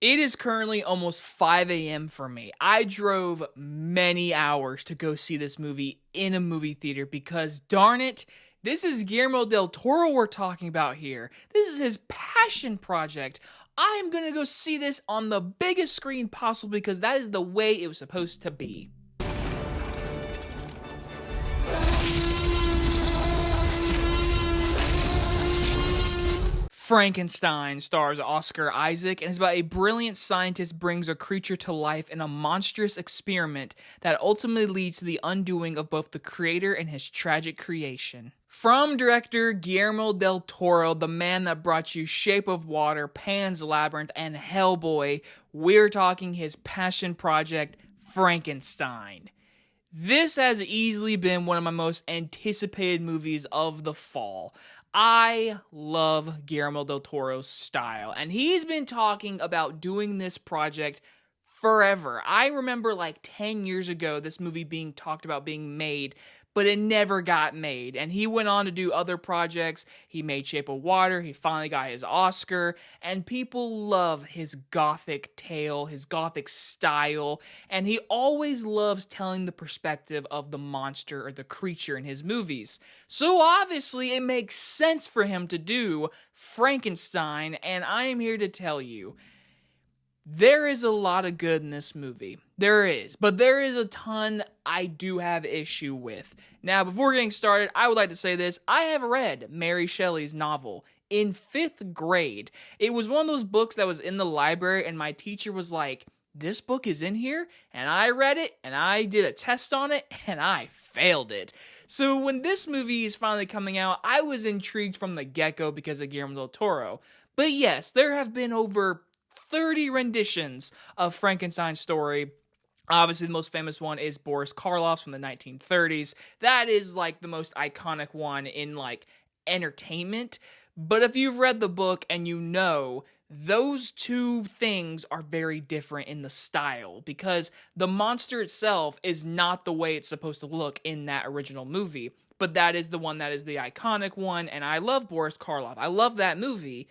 It is currently almost 5 a.m. for me. I drove many hours to go see this movie in a movie theater because, darn it, this is Guillermo del Toro we're talking about here. This is his passion project. I am going to go see this on the biggest screen possible because that is the way it was supposed to be. Frankenstein stars Oscar Isaac and is about a brilliant scientist brings a creature to life in a monstrous experiment that ultimately leads to the undoing of both the creator and his tragic creation. From director Guillermo del Toro, the man that brought you Shape of Water, Pan's Labyrinth, and Hellboy, we're talking his passion project, Frankenstein. This has easily been one of my most anticipated movies of the fall. I love Guillermo del Toro's style, and he's been talking about doing this project forever. I remember like 10 years ago this movie being talked about being made, but it never got made. And he went on to do other projects. He made Shape of Water. He finally got his Oscar. And people love his gothic tale, his gothic style. And he always loves telling the perspective of the monster or the creature in his movies. So obviously it makes sense for him to do Frankenstein. And I am here to tell you, there is a lot of good in this movie. There is. But there is a ton I do have issue with. Now, before getting started, I would like to say this. I have read Mary Shelley's novel in 5th grade. It was one of those books that was in the library, and my teacher was like, this book is in here? And I read it, and I did a test on it, and I failed it. So when this movie is finally coming out, I was intrigued from the get-go because of Guillermo del Toro. But yes, there have been over 30 renditions of Frankenstein's story. Obviously, the most famous one is Boris Karloff's from the 1930s. That is like the most iconic one in like entertainment. But if you've read the book and you know, those two things are very different in the style because the monster itself is not the way it's supposed to look in that original movie. But that is the one that is the iconic one, and I love Boris Karloff. I love that movie.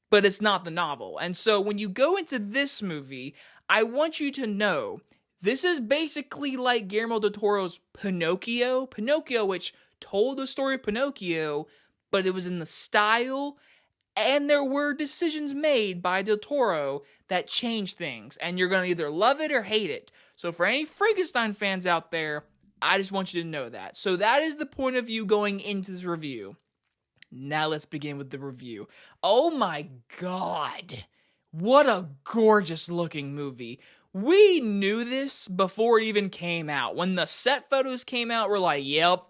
But it's not the novel. And so when you go into this movie, I want you to know this is basically like Guillermo del Toro's Pinocchio. Pinocchio, which told the story of Pinocchio, but it was in the style, and there were decisions made by del Toro that changed things. And you're going to either love it or hate it. So for any Frankenstein fans out there, I just want you to know that. So that is the point of view going into this review. Now let's begin with the review. Oh my god, what a gorgeous looking movie. We knew this before it even came out. When the set photos came out, we're like, yep,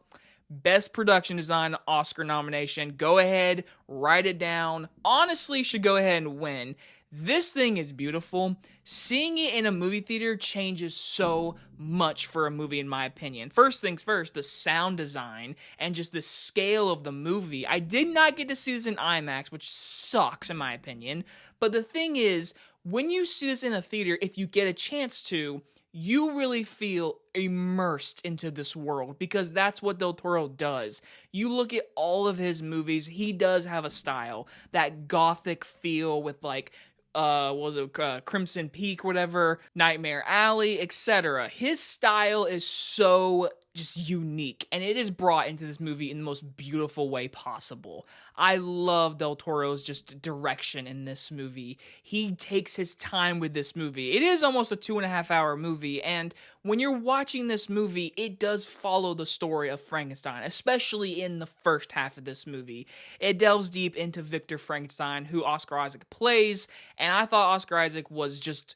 best production design Oscar nomination. Go ahead, write it down. Honestly, should go ahead and win. This thing is beautiful. Seeing it in a movie theater changes so much for a movie, in my opinion. First things first, the sound design and just the scale of the movie. I did not get to see this in IMAX, which sucks in my opinion. But the thing is, when you see this in a theater, if you get a chance to, you really feel immersed into this world because that's what del Toro does. You look at all of his movies, he does have a style, that gothic feel with like Crimson Peak, whatever, Nightmare Alley, etc. His style is so just unique, and it is brought into this movie in the most beautiful way possible. I love del Toro's just direction in this movie. He takes his time with this movie. It is almost a 2.5-hour movie, and when you're watching this movie, it does follow the story of Frankenstein, especially in the first half of this movie. It delves deep into Victor Frankenstein, who Oscar Isaac plays, and I thought Oscar Isaac was just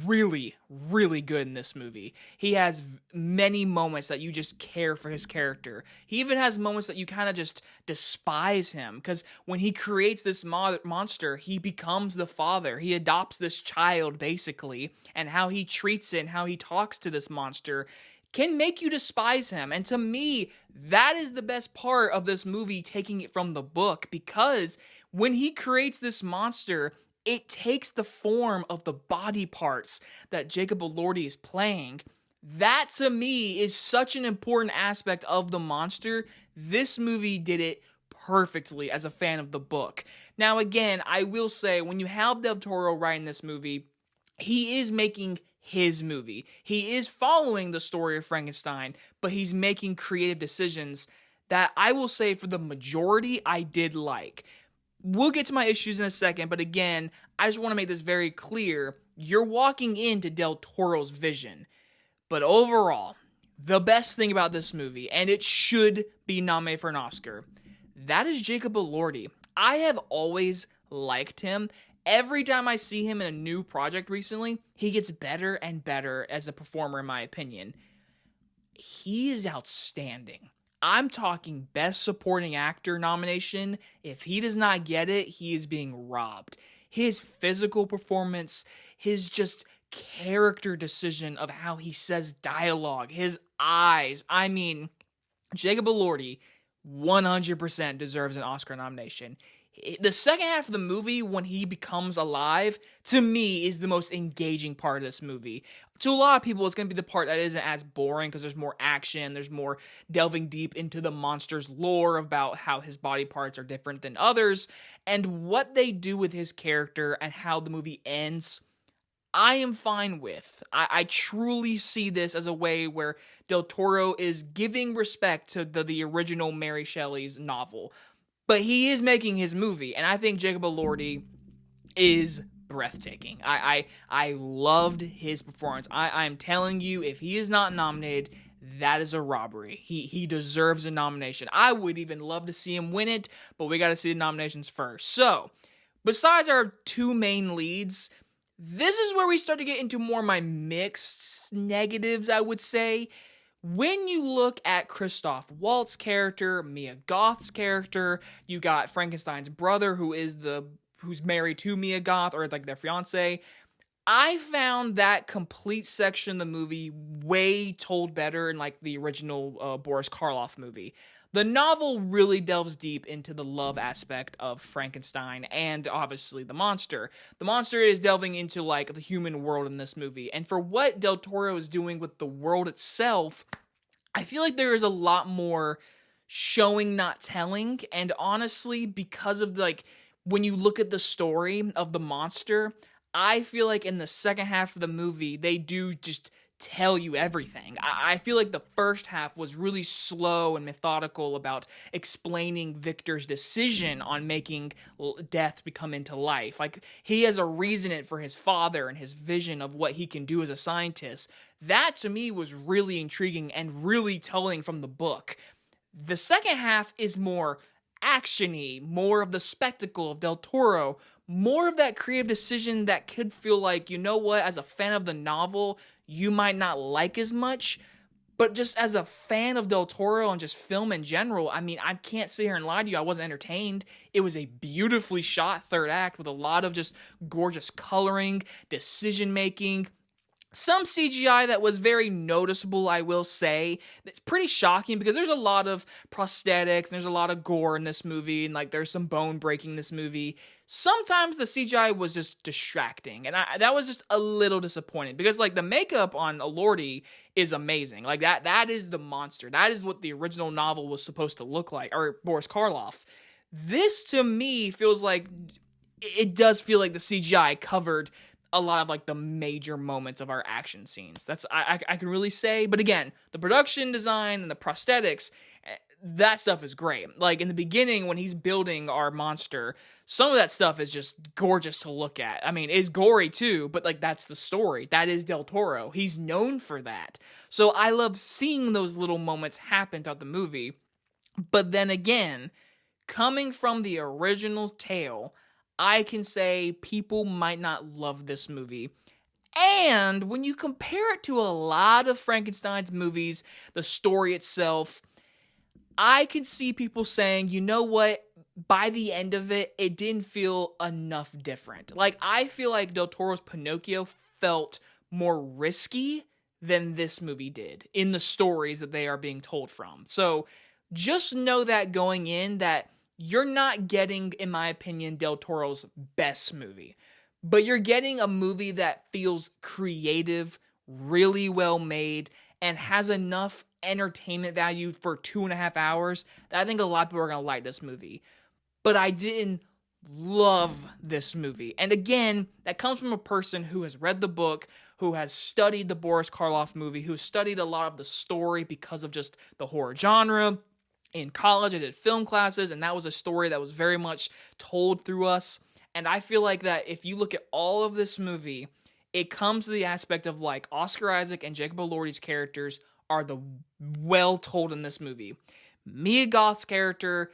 really, really good in this movie. He has many moments that you just care for his character. He even has moments that you kind of just despise him, because when he creates this monster, he becomes the father. He adopts this child, basically, and how he treats it and how he talks to this monster can make you despise him. And to me, that is the best part of this movie, taking it from the book, because when he creates this monster, it takes the form of the body parts that Jacob Elordi is playing. That, to me, is such an important aspect of the monster. This movie did it perfectly as a fan of the book. Now, again, I will say, when you have Del Toro writing this movie, he is making his movie. He is following the story of Frankenstein, but he's making creative decisions that I will say for the majority I did like. We'll get to my issues in a second, but again, I just want to make this very clear. You're walking into Del Toro's vision. But overall, the best thing about this movie, and it should be nominated for an Oscar, that is Jacob Elordi. I have always liked him. Every time I see him in a new project recently, he gets better and better as a performer, in my opinion. He is outstanding. I'm talking Best Supporting Actor nomination. If he does not get it, he is being robbed. His physical performance, his just character decision of how he says dialogue, his eyes. I mean, Jacob Elordi 100% deserves an Oscar nomination. The second half of the movie, when he becomes alive, to me, is the most engaging part of this movie. To a lot of people, it's going to be the part that isn't as boring because there's more action, there's more delving deep into the monster's lore about how his body parts are different than others, and what they do with his character and how the movie ends, I am fine with. I truly see this as a way where Del Toro is giving respect to the original Mary Shelley's novel. But he is making his movie, and I think Jacob Elordi is breathtaking. I loved his performance. I'm telling you, if he is not nominated, that is a robbery. He deserves a nomination. I would even love to see him win it, but we got to see the nominations first. So, besides our two main leads, this is where we start to get into more of my mixed negatives, I would say. When you look at Christoph Waltz character, Mia Goth's character, you got Frankenstein's brother who's married to Mia Goth, or like their fiance. I found that complete section of the movie way told better in like the original Boris Karloff movie. The novel really delves deep into the love aspect of Frankenstein and obviously the monster. The monster is delving into like the human world in this movie. And for what Del Toro is doing with the world itself, I feel like there is a lot more showing, not telling. And honestly, because of like, when you look at the story of the monster, I feel like in the second half of the movie, they do just tell you everything. I feel like the first half was really slow and methodical about explaining Victor's decision on making death become into life. Like, he has a reason for his father and his vision of what he can do as a scientist. That, to me, was really intriguing and really telling from the book. The second half is more action-y, more of the spectacle of Del Toro, more of that creative decision that could feel like, you know what, as a fan of the novel, you might not like as much, but just as a fan of Del Toro and just film in general, I mean, I can't sit here and lie to you, I wasn't entertained. It was a beautifully shot third act with a lot of just gorgeous coloring, decision-making, some CGI that was very noticeable, I will say. It's pretty shocking because there's a lot of prosthetics and there's a lot of gore in this movie, and like there's some bone breaking in this movie. Sometimes the CGI was just distracting, and that was just a little disappointing because like the makeup on Elordi is amazing. Like that is the monster. That is what the original novel was supposed to look like, or Boris Karloff. This to me feels like it does feel like the CGI covered a lot of like the major moments of our action scenes. That's I can really say. But again, the production design and the prosthetics, that stuff is great. Like in the beginning when he's building our monster, some of that stuff is just gorgeous to look at. I mean, it's gory too, but like that's the story. That is Del Toro. He's known for that. So I love seeing those little moments happen throughout the movie. But then again, coming from the original tale, I can say people might not love this movie. And when you compare it to a lot of Frankenstein's movies, the story itself, I can see people saying, you know what, by the end of it, it didn't feel enough different. Like, I feel like Del Toro's Pinocchio felt more risky than this movie did in the stories that they are being told from. So just know that going in, that you're not getting, in my opinion, Del Toro's best movie, but you're getting a movie that feels creative, really well made, and has enough entertainment value for 2.5 hours that I think a lot of people are going to like this movie. But I didn't love this movie. And again, that comes from a person who has read the book, who has studied the Boris Karloff movie, who studied a lot of the story because of just the horror genre. In college, I did film classes, and that was a story that was very much told through us. And I feel like that if you look at all of this movie, it comes to the aspect of like Oscar Isaac and Jacob Elordi's characters are the well told in this movie. Mia Goth's character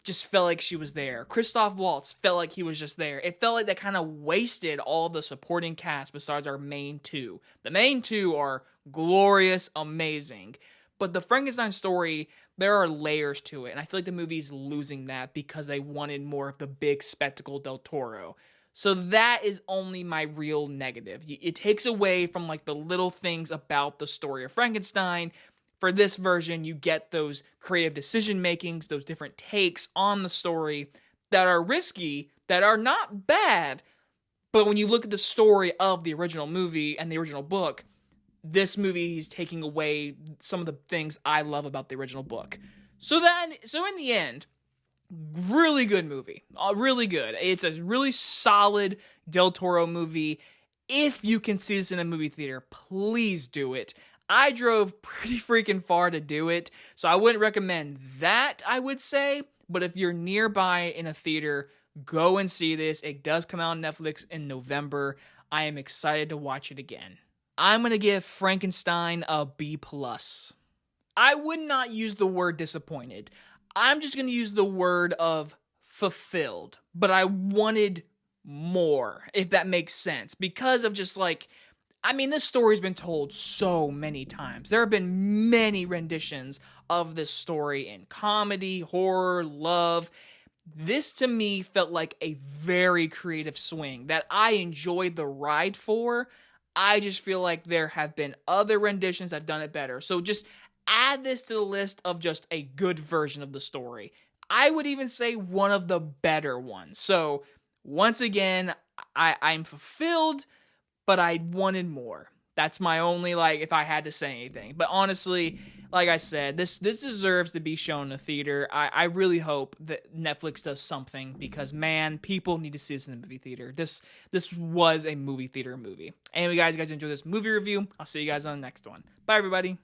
just felt like she was there. Christoph Waltz felt like he was just there. It felt like they kind of wasted all of the supporting cast besides our main two. The main two are glorious, amazing. But the Frankenstein story, there are layers to it. And I feel like the movie's losing that because they wanted more of the big spectacle Del Toro. So that is only my real negative. It takes away from like the little things about the story of Frankenstein. For this version, you get those creative decision makings, those different takes on the story that are risky, that are not bad. But when you look at the story of the original movie and the original book, this movie is taking away some of the things I love about the original book. So in the end, really good movie. Really good. It's a really solid Del Toro movie. If you can see this in a movie theater, please do it. I drove pretty freaking far to do it, so I wouldn't recommend that, I would say. But if you're nearby in a theater, go and see this. It does come out on Netflix in November. I am excited to watch it again. I'm going to give Frankenstein a B+. I would not use the word disappointed. I'm just going to use the word of fulfilled. But I wanted more, if that makes sense. Because of just like, I mean, this story's been told so many times. There have been many renditions of this story in comedy, horror, love. This, to me, felt like a very creative swing that I enjoyed the ride for. I just feel like there have been other renditions that have done it better. So just add this to the list of just a good version of the story. I would even say one of the better ones. So once again, I'm fulfilled, but I wanted more. That's my only, like, if I had to say anything. But honestly, like I said, this deserves to be shown in a theater. I really hope that Netflix does something because, man, people need to see this in the movie theater. This was a movie theater movie. Anyway, guys enjoy this movie review. I'll see you guys on the next one. Bye, everybody.